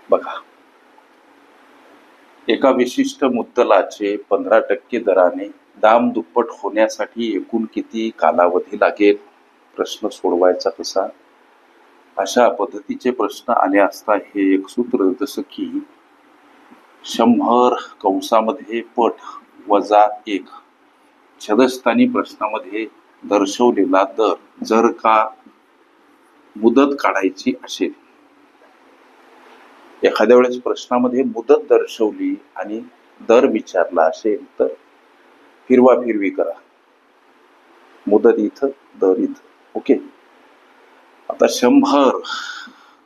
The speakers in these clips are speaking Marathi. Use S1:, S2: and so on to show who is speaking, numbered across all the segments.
S1: बघा, एका विशिष्ट मुद्दलाचे 15% दराने दाम दुप्पट होण्यासाठी एकूण किती कालावधी लागेल? प्रश्न सोडवायचा कसा? अशा पद्धतीचे प्रश्न आले असता हे एक सूत्र, जसं की 100 कंसामध्ये पट वजा 1 छदस्थानी प्रश्नामध्ये दर्शवलेला दर जर का मुदत काढायची असेल, एखाद्या वेळेस प्रश्नामध्ये मुदत दर्शवली आणि दर विचारला असेल तर फिरवा फिरवी करा, मुदत इथं दर इथं. ओके. आता 100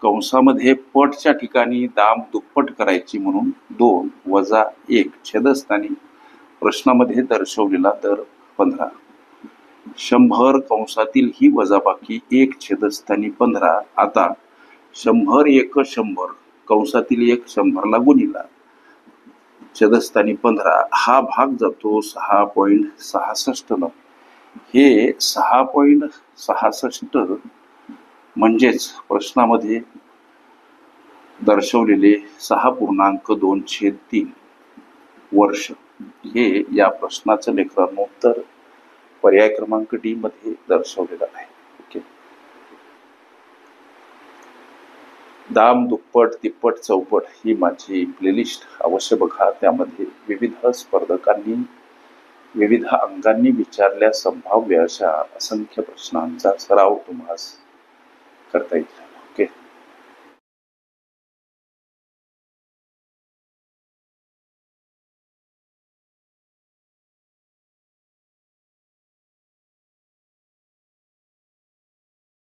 S1: कंसामध्ये पटच्या ठिकाणी दाम दुप्पट करायची म्हणून 2 वजा 1 छेदस्थानी प्रश्नामध्ये दर्शवलेला दर 15. 100 कंसातील ही वजाबाकी 1 छेदस्थानी 15. आता 100 एक 100 कंसातील 1 100ला गुणिला छेदस्थानी 15 हा भाग जातो 6.66 न. हे 6.66 म्हणजेच प्रश्नामध्ये दर्शवलेले 6.23 वर्ष हे या प्रश्नाचं लेखनानुत्तर पर्याय क्रमांक डी मध्ये दर्शवलेलं आहे. ओके. दाम दुप्पट तिप्पट चौपट ही माझी प्लेलिस्ट अवश्य बघा. त्यामध्ये विविध स्पर्धकांनी विविध अंगांनी विचारल्या संभाव्य अशा असंख्य प्रश्नांचा सराव तुम्हाला करता येईल.